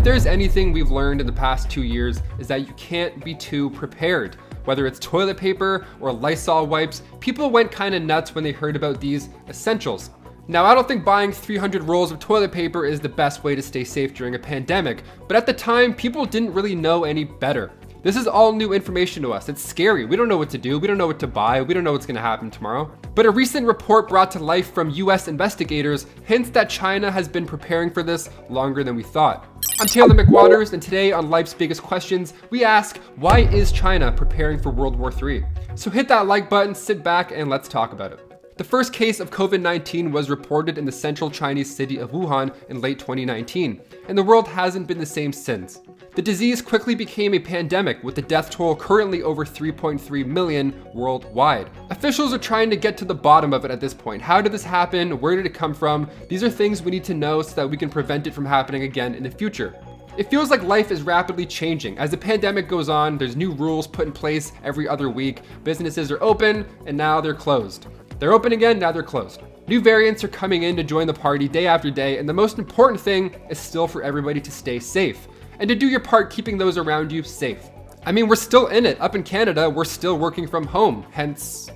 If there's anything we've learned in the past 2 years, is that you can't be too prepared. Whether it's toilet paper or Lysol wipes, people went kinda nuts when they heard about these essentials. Now, I don't think buying 300 rolls of toilet paper is the best way to stay safe during a pandemic, but at the time, people didn't really know any better. This is all new information to us. It's scary. We don't know what to do. We don't know what to buy. We don't know what's gonna happen tomorrow. But a recent report brought to life from US investigators hints that China has been preparing for this longer than we thought. I'm Taylor McWaters, and today on Life's Biggest Questions, we ask, why is China preparing for World War III? So hit that like button, sit back, and let's talk about it. The first case of COVID-19 was reported in the central Chinese city of Wuhan in late 2019, and the world hasn't been the same since. The disease quickly became a pandemic, with the death toll currently over 3.3 million worldwide. Officials are trying to get to the bottom of it at this point. How did this happen? Where did it come from? These are things we need to know so that we can prevent it from happening again in the future. It feels like life is rapidly changing. As the pandemic goes on, there's new rules put in place every other week. Businesses are open, and now they're closed. They're open again, now they're closed. New variants are coming in to join the party day after day, and the most important thing is still for everybody to stay safe and to do your part keeping those around you safe. I mean, we're still in it. Up in Canada, we're still working from home, hence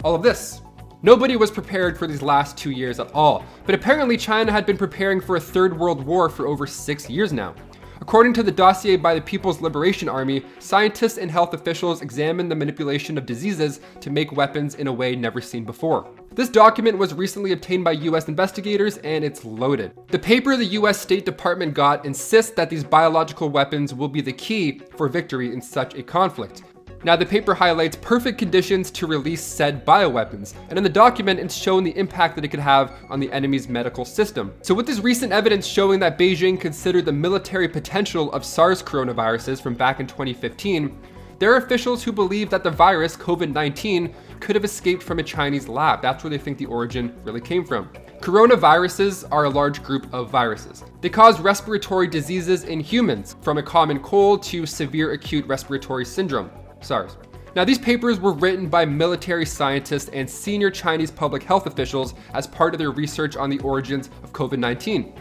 all of this. Nobody was prepared for these last 2 years at all, but apparently China had been preparing for a third world war for over 6 years now. According to the dossier by the People's Liberation Army, scientists and health officials examined the manipulation of diseases to make weapons in a way never seen before. This document was recently obtained by US investigators, and it's loaded. The paper the US State Department got insists that these biological weapons will be the key for victory in such a conflict. Now, the paper highlights perfect conditions to release said bioweapons, and in the document it's shown the impact that it could have on the enemy's medical system. So with this recent evidence showing that Beijing considered the military potential of SARS coronaviruses from back in 2015, there are officials who believe that the virus, COVID-19, could have escaped from a Chinese lab. That's where they think the origin really came from. Coronaviruses are a large group of viruses. They cause respiratory diseases in humans, from a common cold to severe acute respiratory syndrome. SARS. Now, these papers were written by military scientists and senior Chinese public health officials as part of their research on the origins of COVID-19.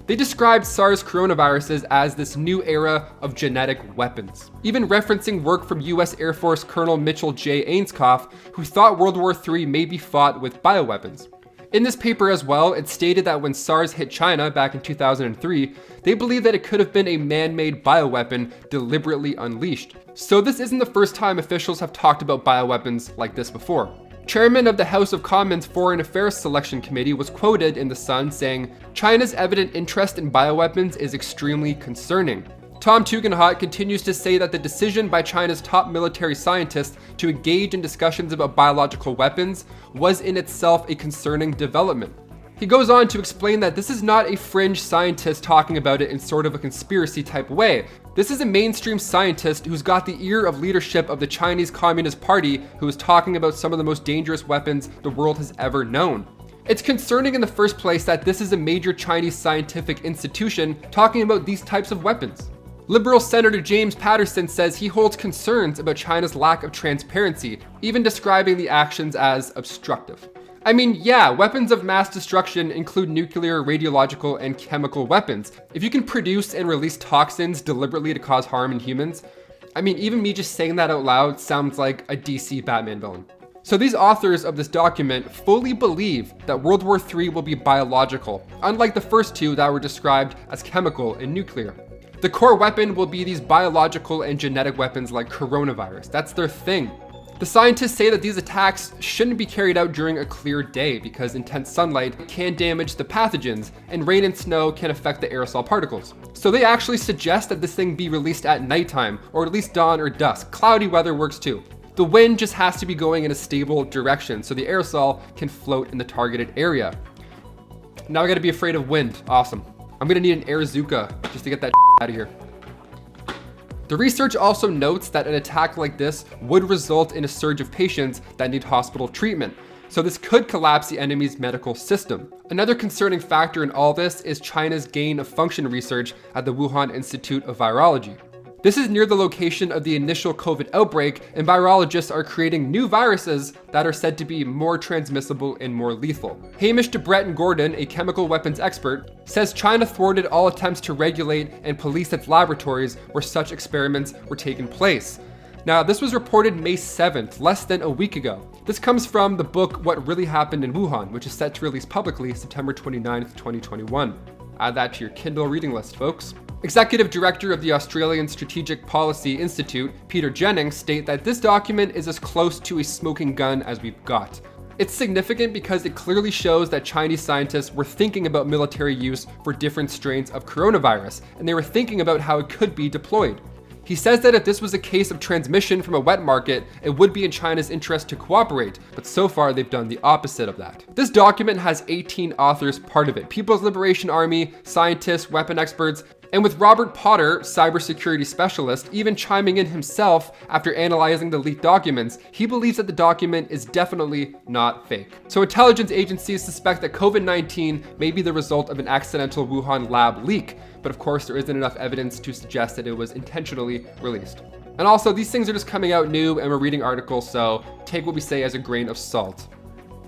They described SARS coronaviruses as this new era of genetic weapons, even referencing work from US Air Force Colonel Mitchell J. Ainscough, who thought World War III may be fought with bioweapons. In this paper as well, it stated that when SARS hit China back in 2003, they believed that it could have been a man-made bioweapon deliberately unleashed. So this isn't the first time officials have talked about bioweapons like this before. Chairman of the House of Commons Foreign Affairs Selection Committee was quoted in The Sun saying, "China's evident interest in bioweapons is extremely concerning." Tom Tugendhat continues to say that the decision by China's top military scientists to engage in discussions about biological weapons was in itself a concerning development. He goes on to explain that this is not a fringe scientist talking about it in sort of a conspiracy type way. This is a mainstream scientist who's got the ear of leadership of the Chinese Communist Party, who is talking about some of the most dangerous weapons the world has ever known. It's concerning in the first place that this is a major Chinese scientific institution talking about these types of weapons. Liberal Senator James Patterson says he holds concerns about China's lack of transparency, even describing the actions as obstructive. I mean, yeah, weapons of mass destruction include nuclear, radiological, and chemical weapons. If you can produce and release toxins deliberately to cause harm in humans, I mean, even me just saying that out loud sounds like a DC Batman villain. So these authors of this document fully believe that World War III will be biological, unlike the first two that were described as chemical and nuclear. The core weapon will be these biological and genetic weapons like coronavirus. That's their thing. The scientists say that these attacks shouldn't be carried out during a clear day because intense sunlight can damage the pathogens and rain and snow can affect the aerosol particles. So they actually suggest that this thing be released at nighttime or at least dawn or dusk. Cloudy weather works too. The wind just has to be going in a stable direction so the aerosol can float in the targeted area. Now I gotta be afraid of wind. Awesome. I'm gonna need an airzuka just to get that out of here. The research also notes that an attack like this would result in a surge of patients that need hospital treatment, so this could collapse the enemy's medical system. Another concerning factor in all this is China's gain of function research at the Wuhan Institute of Virology. This is near the location of the initial COVID outbreak, and virologists are creating new viruses that are said to be more transmissible and more lethal. Hamish de Bretton-Gordon, a chemical weapons expert, says China thwarted all attempts to regulate and police its laboratories where such experiments were taking place. Now, this was reported May 7th, less than a week ago. This comes from the book What Really Happened in Wuhan, which is set to release publicly September 29th, 2021. Add that to your Kindle reading list, folks. Executive Director of the Australian Strategic Policy Institute, Peter Jennings, states that this document is as close to a smoking gun as we've got. It's significant because it clearly shows that Chinese scientists were thinking about military use for different strains of coronavirus, and they were thinking about how it could be deployed. He says that if this was a case of transmission from a wet market, it would be in China's interest to cooperate, but so far they've done the opposite of that. This document has 18 authors part of it: People's Liberation Army, scientists, weapon experts, and with Robert Potter, cybersecurity specialist, even chiming in himself after analyzing the leaked documents, he believes that the document is definitely not fake. So intelligence agencies suspect that COVID-19 may be the result of an accidental Wuhan lab leak, but of course there isn't enough evidence to suggest that it was intentionally released. And also, these things are just coming out new and we're reading articles, so take what we say as a grain of salt.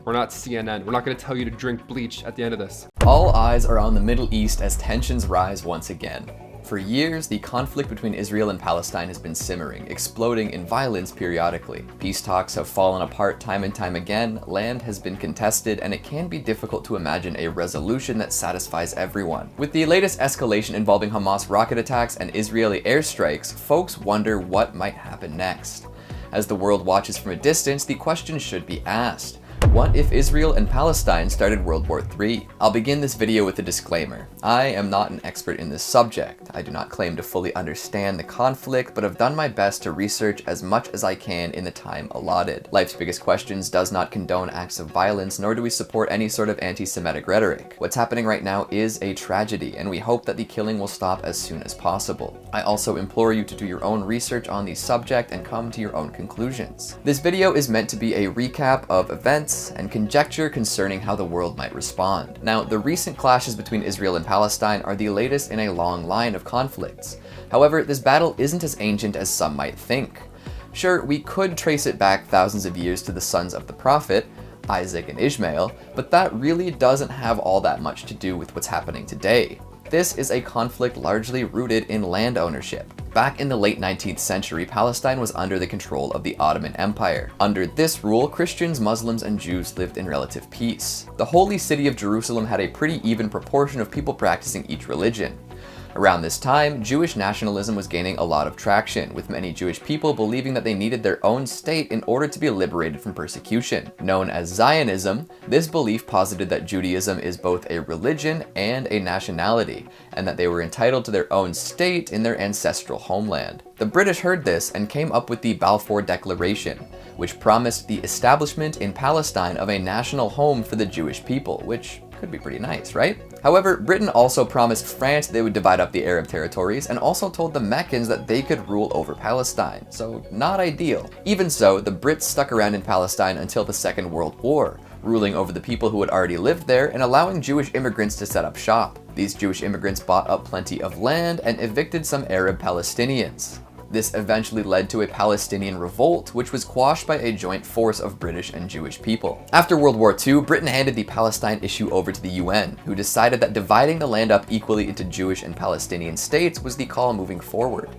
We're not CNN. We're not going to tell you to drink bleach at the end of this. All eyes are on the Middle East as tensions rise once again. For years, the conflict between Israel and Palestine has been simmering, exploding in violence periodically. Peace talks have fallen apart time and time again, land has been contested, and it can be difficult to imagine a resolution that satisfies everyone. With the latest escalation involving Hamas rocket attacks and Israeli airstrikes, folks wonder what might happen next. As the world watches from a distance, the question should be asked: what if Israel and Palestine started World War III? I'll begin this video with a disclaimer. I am not an expert in this subject. I do not claim to fully understand the conflict, but have done my best to research as much as I can in the time allotted. Life's Biggest Questions does not condone acts of violence, nor do we support any sort of anti-Semitic rhetoric. What's happening right now is a tragedy, and we hope that the killing will stop as soon as possible. I also implore you to do your own research on the subject and come to your own conclusions. This video is meant to be a recap of events and conjecture concerning how the world might respond. Now, the recent clashes between Israel and Palestine are the latest in a long line of conflicts. However, this battle isn't as ancient as some might think. Sure, we could trace it back thousands of years to the sons of the prophet, Isaac and Ishmael, but that really doesn't have all that much to do with what's happening today. This is a conflict largely rooted in land ownership. Back in the late 19th century, Palestine was under the control of the Ottoman Empire. Under this rule, Christians, Muslims, and Jews lived in relative peace. The holy city of Jerusalem had a pretty even proportion of people practicing each religion. Around this time, Jewish nationalism was gaining a lot of traction, with many Jewish people believing that they needed their own state in order to be liberated from persecution. Known as Zionism, this belief posited that Judaism is both a religion and a nationality, and that they were entitled to their own state in their ancestral homeland. The British heard this and came up with the Balfour Declaration, which promised the establishment in Palestine of a national home for the Jewish people, which could be pretty nice, right? However, Britain also promised France they would divide up the Arab territories and also told the Meccans that they could rule over Palestine, so not ideal. Even so, the Brits stuck around in Palestine until the Second World War, ruling over the people who had already lived there and allowing Jewish immigrants to set up shop. These Jewish immigrants bought up plenty of land and evicted some Arab Palestinians. This eventually led to a Palestinian revolt, which was quashed by a joint force of British and Jewish people. After World War II, Britain handed the Palestine issue over to the UN, who decided that dividing the land up equally into Jewish and Palestinian states was the call moving forward.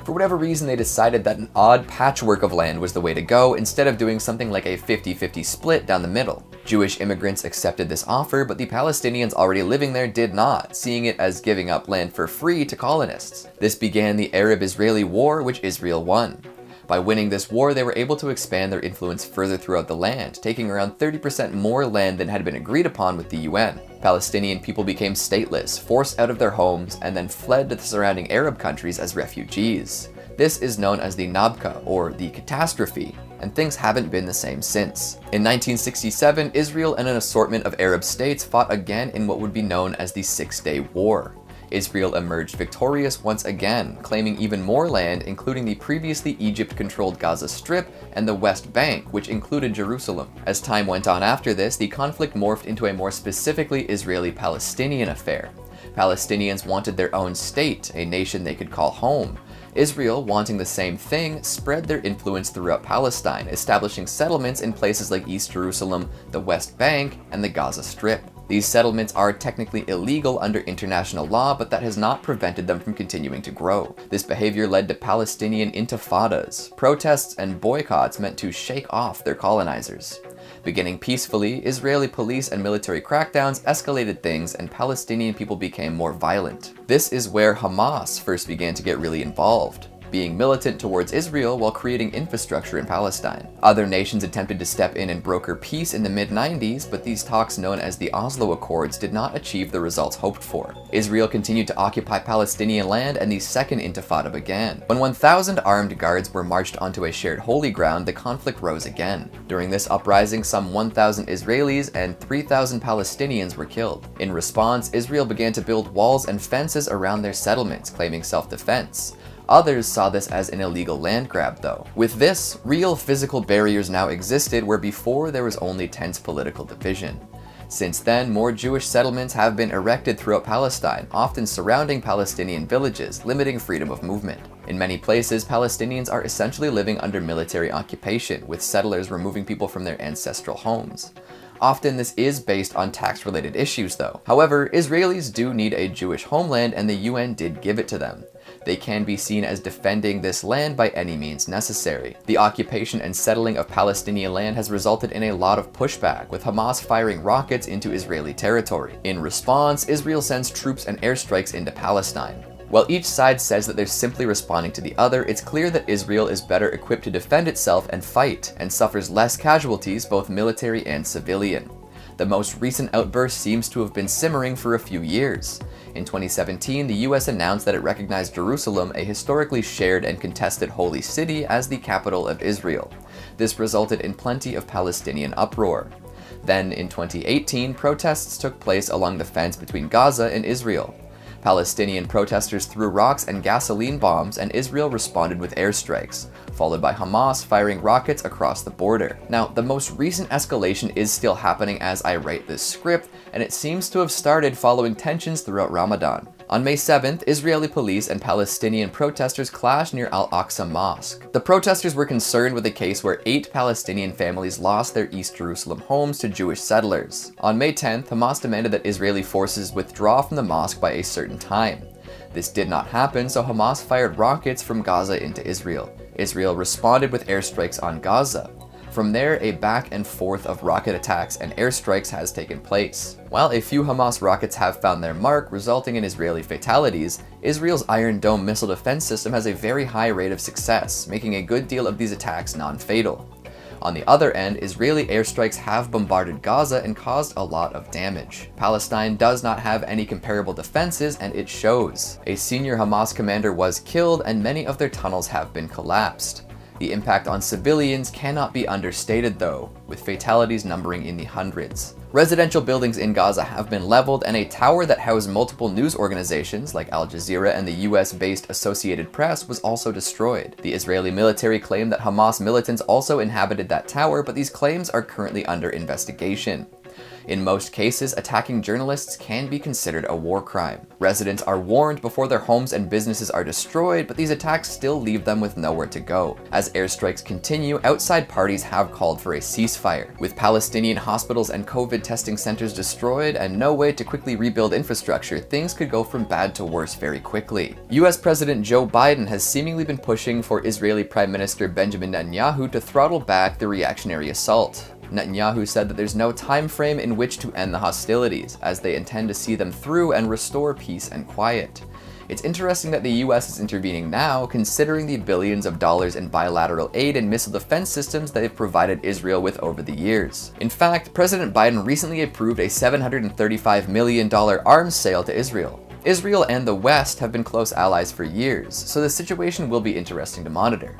For whatever reason, they decided that an odd patchwork of land was the way to go, instead of doing something like a 50-50 split down the middle. Jewish immigrants accepted this offer, but the Palestinians already living there did not, seeing it as giving up land for free to colonists. This began the Arab-Israeli War, which Israel won. By winning this war, they were able to expand their influence further throughout the land, taking around 30% more land than had been agreed upon with the UN. Palestinian people became stateless, forced out of their homes, and then fled to the surrounding Arab countries as refugees. This is known as the Nakba, or the catastrophe, and things haven't been the same since. In 1967, Israel and an assortment of Arab states fought again in what would be known as the Six-Day War. Israel emerged victorious once again, claiming even more land, including the previously Egypt-controlled Gaza Strip and the West Bank, which included Jerusalem. As time went on after this, the conflict morphed into a more specifically Israeli-Palestinian affair. Palestinians wanted their own state, a nation they could call home. Israel, wanting the same thing, spread their influence throughout Palestine, establishing settlements in places like East Jerusalem, the West Bank, and the Gaza Strip. These settlements are technically illegal under international law, but that has not prevented them from continuing to grow. This behavior led to Palestinian intifadas, protests and boycotts meant to shake off their colonizers. Beginning peacefully, Israeli police and military crackdowns escalated things and Palestinian people became more violent. This is where Hamas first began to get really involved, being militant towards Israel while creating infrastructure in Palestine. Other nations attempted to step in and broker peace in the mid-90s, but these talks, known as the Oslo Accords, did not achieve the results hoped for. Israel continued to occupy Palestinian land and the Second Intifada began. When 1,000 armed guards were marched onto a shared holy ground, the conflict rose again. During this uprising, some 1,000 Israelis and 3,000 Palestinians were killed. In response, Israel began to build walls and fences around their settlements, claiming self-defense. Others saw this as an illegal land grab though. With this, real physical barriers now existed where before there was only tense political division. Since then, more Jewish settlements have been erected throughout Palestine, often surrounding Palestinian villages, limiting freedom of movement. In many places, Palestinians are essentially living under military occupation, with settlers removing people from their ancestral homes. Often this is based on tax-related issues though. However, Israelis do need a Jewish homeland and the UN did give it to them. They can be seen as defending this land by any means necessary. The occupation and settling of Palestinian land has resulted in a lot of pushback, with Hamas firing rockets into Israeli territory. In response, Israel sends troops and airstrikes into Palestine. While each side says that they're simply responding to the other, it's clear that Israel is better equipped to defend itself and fight, and suffers less casualties, both military and civilian. The most recent outburst seems to have been simmering for a few years. In 2017, the US announced that it recognized Jerusalem, a historically shared and contested holy city, as the capital of Israel. This resulted in plenty of Palestinian uproar. Then, in 2018, protests took place along the fence between Gaza and Israel. Palestinian protesters threw rocks and gasoline bombs, and Israel responded with airstrikes, followed by Hamas firing rockets across the border. Now, the most recent escalation is still happening as I write this script, and it seems to have started following tensions throughout Ramadan. On May 7th, Israeli police and Palestinian protesters clashed near Al-Aqsa Mosque. The protesters were concerned with a case where 8 Palestinian families lost their East Jerusalem homes to Jewish settlers. On May 10th, Hamas demanded that Israeli forces withdraw from the mosque by a certain time. This did not happen, so Hamas fired rockets from Gaza into Israel. Israel responded with airstrikes on Gaza. From there, a back and forth of rocket attacks and airstrikes has taken place. While a few Hamas rockets have found their mark, resulting in Israeli fatalities, Israel's Iron Dome missile defense system has a very high rate of success, making a good deal of these attacks non-fatal. On the other end, Israeli airstrikes have bombarded Gaza and caused a lot of damage. Palestine does not have any comparable defenses, and it shows. A senior Hamas commander was killed, and many of their tunnels have been collapsed. The impact on civilians cannot be understated though, with fatalities numbering in the hundreds. Residential buildings in Gaza have been leveled, and a tower that housed multiple news organizations like Al Jazeera and the US-based Associated Press was also destroyed. The Israeli military claimed that Hamas militants also inhabited that tower, but these claims are currently under investigation. In most cases, attacking journalists can be considered a war crime. Residents are warned before their homes and businesses are destroyed, but these attacks still leave them with nowhere to go. As airstrikes continue, outside parties have called for a ceasefire. With Palestinian hospitals and COVID testing centers destroyed and no way to quickly rebuild infrastructure, things could go from bad to worse very quickly. US President Joe Biden has seemingly been pushing for Israeli Prime Minister Benjamin Netanyahu to throttle back the reactionary assault. Netanyahu said that there's no time frame in which to end the hostilities, as they intend to see them through and restore peace and quiet. It's interesting that the US is intervening now, considering the billions of dollars in bilateral aid and missile defense systems that they've provided Israel with over the years. In fact, President Biden recently approved a $735 million arms sale to Israel. Israel and the West have been close allies for years, so the situation will be interesting to monitor.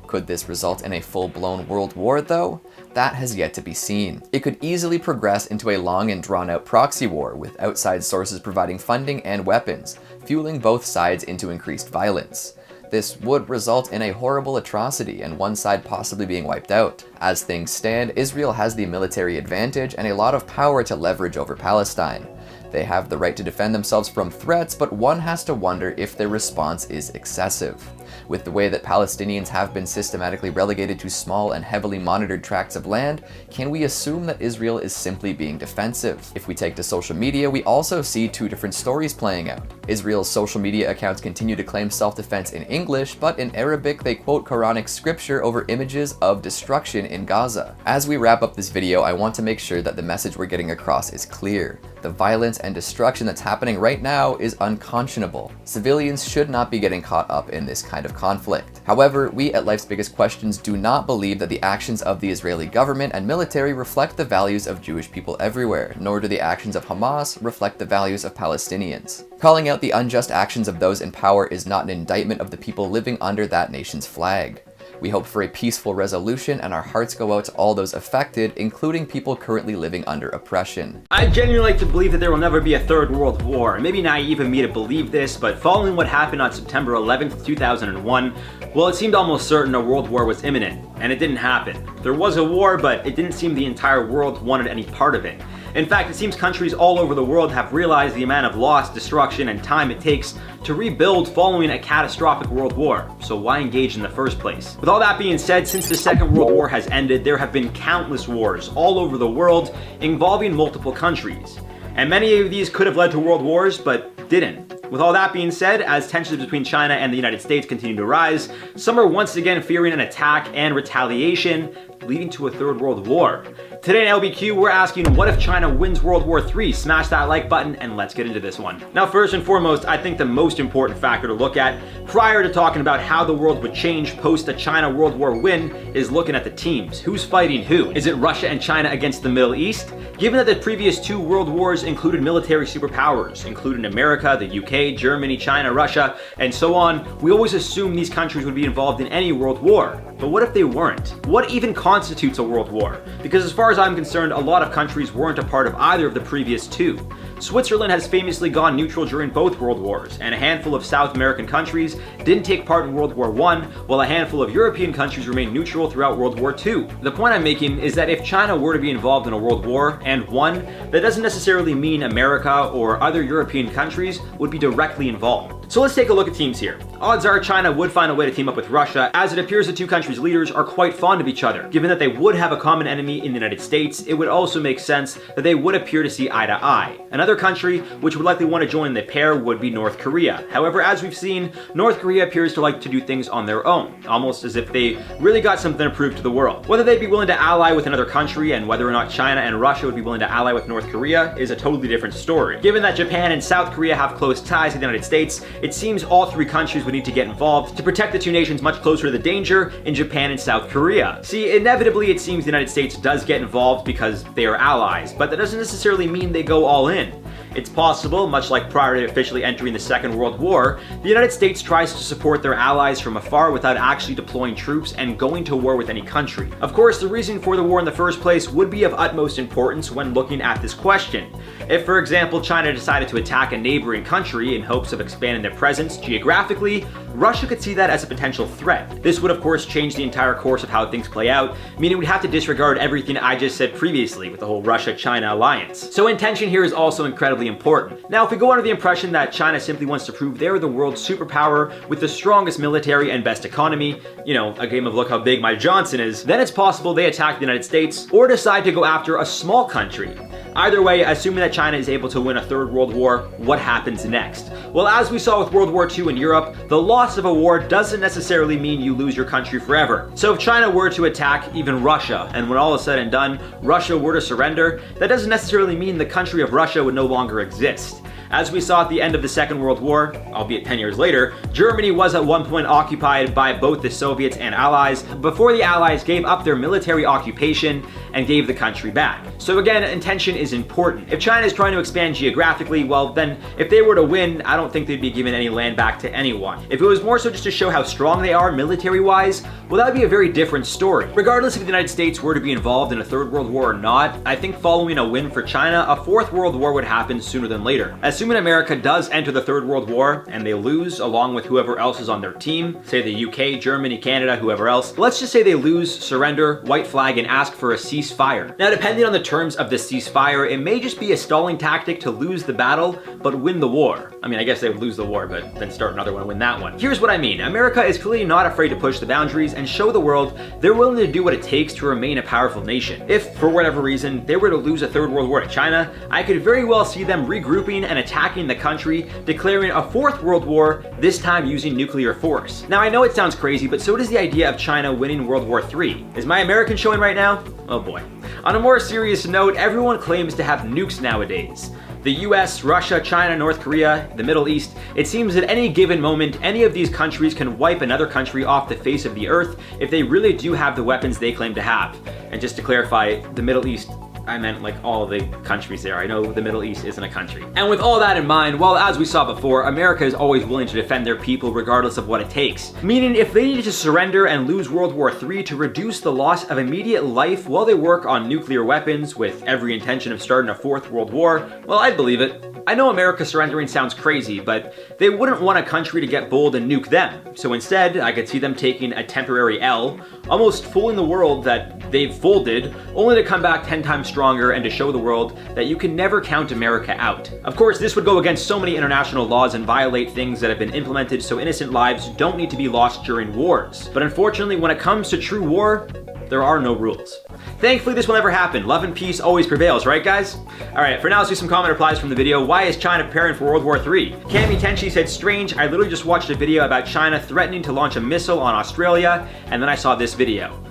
Could this result in a full-blown world war though? That has yet to be seen. It could easily progress into a long and drawn-out proxy war, with outside sources providing funding and weapons, fueling both sides into increased violence. This would result in a horrible atrocity and one side possibly being wiped out. As things stand, Israel has the military advantage and a lot of power to leverage over Palestine. They have the right to defend themselves from threats, but one has to wonder if their response is excessive. With the way that Palestinians have been systematically relegated to small and heavily monitored tracts of land, can we assume that Israel is simply being defensive? If we take to social media, we also see two different stories playing out. Israel's social media accounts continue to claim self-defense in English, but in Arabic they quote Quranic scripture over images of destruction in Gaza. As we wrap up this video, I want to make sure that the message we're getting across is clear. The violence and destruction that's happening right now is unconscionable. Civilians should not be getting caught up in this kind of conflict. However, we at Life's Biggest Questions do not believe that the actions of the Israeli government and military reflect the values of Jewish people everywhere, nor do the actions of Hamas reflect the values of Palestinians. Calling out the unjust actions of those in power is not an indictment of the people living under that nation's flag. We hope for a peaceful resolution, and our hearts go out to all those affected, including people currently living under oppression. I genuinely like to believe that there will never be a third world war. It may be naive of me to believe this, but following what happened on September 11th, 2001, well, it seemed almost certain a world war was imminent, and it didn't happen. There was a war, but it didn't seem the entire world wanted any part of it. In fact, it seems countries all over the world have realized the amount of loss, destruction, and time it takes to rebuild following a catastrophic world war. So why engage in the first place? With all that being said, since the Second World War has ended, there have been countless wars all over the world involving multiple countries. And many of these could have led to world wars, but didn't. With all that being said, as tensions between China and the United States continue to rise, some are once again fearing an attack and retaliation, leading to a third world war. Today in LBQ, we're asking, what if China wins World War III? Smash that like button and let's get into this one. Now, first and foremost, I think the most important factor to look at prior to talking about how the world would change post a China World War win is looking at the teams. Who's fighting who? Is it Russia and China against the Middle East? Given that the previous two world wars included military superpowers, including America, the UK, Germany, China, Russia, and so on, we always assume these countries would be involved in any world war. But what if they weren't? What even constitutes a world war? Because as far as I'm concerned, a lot of countries weren't a part of either of the previous two. Switzerland has famously gone neutral during both world wars, and a handful of South American countries didn't take part in World War I, while a handful of European countries remained neutral throughout World War II. The point I'm making is that if China were to be involved in a world war and won, that doesn't necessarily mean America or other European countries would be directly involved. So let's take a look at teams here. Odds are China would find a way to team up with Russia, as it appears the two countries' leaders are quite fond of each other. Given that they would have a common enemy in the United States, it would also make sense that they would appear to see eye to eye. Another country which would likely want to join the pair would be North Korea. However, as we've seen, North Korea appears to like to do things on their own, almost as if they really got something to prove to the world. Whether they'd be willing to ally with another country and whether or not China and Russia would be willing to ally with North Korea is a totally different story. Given that Japan and South Korea have close ties to the United States, it seems all three countries would need to get involved to protect the two nations much closer to the danger in Japan and South Korea. See, inevitably it seems the United States does get involved because they are allies, but that doesn't necessarily mean they go all in. It's possible, much like prior to officially entering the Second World War, the United States tries to support their allies from afar without actually deploying troops and going to war with any country. Of course, the reason for the war in the first place would be of utmost importance when looking at this question. If, for example, China decided to attack a neighboring country in hopes of expanding their presence geographically, Russia could see that as a potential threat. This would of course change the entire course of how things play out, meaning we'd have to disregard everything I just said previously with the whole Russia-China alliance. So intention here is also incredibly important. Now, if we go under the impression that China simply wants to prove they're the world's superpower with the strongest military and best economy, you know, a game of look how big my Johnson is, then it's possible they attack the United States or decide to go after a small country. Either way, assuming that China is able to win a third world war, what happens next? Well, as we saw with World War II in Europe, the loss of a war doesn't necessarily mean you lose your country forever. So if China were to attack even Russia, and when all is said and done, Russia were to surrender, that doesn't necessarily mean the country of Russia would no longer exist. As we saw at the end of the Second World War, albeit 10 years later, Germany was at one point occupied by both the Soviets and Allies before the Allies gave up their military occupation and gave the country back. So again, intention is important. If China is trying to expand geographically, well then, if they were to win, I don't think they'd be giving any land back to anyone. If it was more so just to show how strong they are military-wise, well that would be a very different story. Regardless if the United States were to be involved in a third world war or not, I think following a win for China, a fourth world war would happen sooner than later. As assuming America does enter the Third World War and they lose along with whoever else is on their team, say the UK, Germany, Canada, whoever else, let's just say they lose, surrender, white flag, and ask for a ceasefire. Now, depending on the terms of the ceasefire, it may just be a stalling tactic to lose the battle, but win the war. I mean, I guess they would lose the war, but then start another one and win that one. Here's what I mean. America is clearly not afraid to push the boundaries and show the world they're willing to do what it takes to remain a powerful nation. If, for whatever reason, they were to lose a Third World War to China, I could very well see them regrouping and attacking the country, declaring a Fourth World War, this time using nuclear force. Now, I know it sounds crazy, but so does the idea of China winning World War III. Is my American showing right now? Oh boy. On a more serious note, everyone claims to have nukes nowadays. The US, Russia, China, North Korea, the Middle East, it seems at any given moment, any of these countries can wipe another country off the face of the earth if they really do have the weapons they claim to have. And just to clarify, the Middle East, I meant like all of the countries there. I know the Middle East isn't a country. And with all that in mind, well, as we saw before, America is always willing to defend their people regardless of what it takes. Meaning if they needed to surrender and lose World War III to reduce the loss of immediate life while they work on nuclear weapons with every intention of starting a Fourth World War, well, I'd believe it. I know America surrendering sounds crazy, but they wouldn't want a country to get bold and nuke them. So instead, I could see them taking a temporary L, almost fooling the world that they've folded, only to come back 10 times stronger and to show the world that you can never count America out. Of course, this would go against so many international laws and violate things that have been implemented so innocent lives don't need to be lost during wars. But unfortunately, when it comes to true war, there are no rules. Thankfully, this will never happen. Love and peace always prevails, right guys? Alright, for now, let's do some comment replies from the video. Why is China preparing for World War III? Cami Tenchi said, strange, I literally just watched a video about China threatening to launch a missile on Australia, and then I saw this video.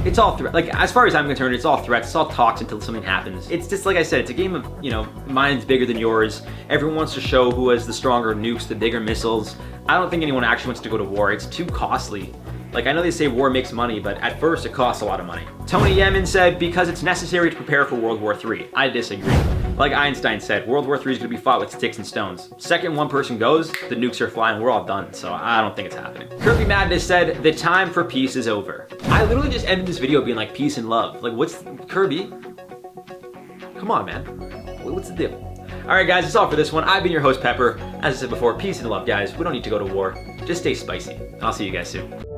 It's all like, as far as I'm concerned, it's all threats, it's all talks until something happens. It's just, like I said, it's a game of, you know, mine's bigger than yours. Everyone wants to show who has the stronger nukes, the bigger missiles. I don't think anyone actually wants to go to war. It's too costly. Like, I know they say war makes money, but at first it costs a lot of money. Tony Yemen said, because it's necessary to prepare for World War III. I disagree. Like Einstein said, World War III is going to be fought with sticks and stones. Second one person goes, the nukes are flying, we're all done, so I don't think it's happening. Kirby Madness said, the time for peace is over. I literally just ended this video being like, peace and love. Like, what's, Kirby? Come on, man. What's the deal? Alright guys, that's all for this one. I've been your host, Pepper. As I said before, peace and love, guys. We don't need to go to war. Just stay spicy. I'll see you guys soon.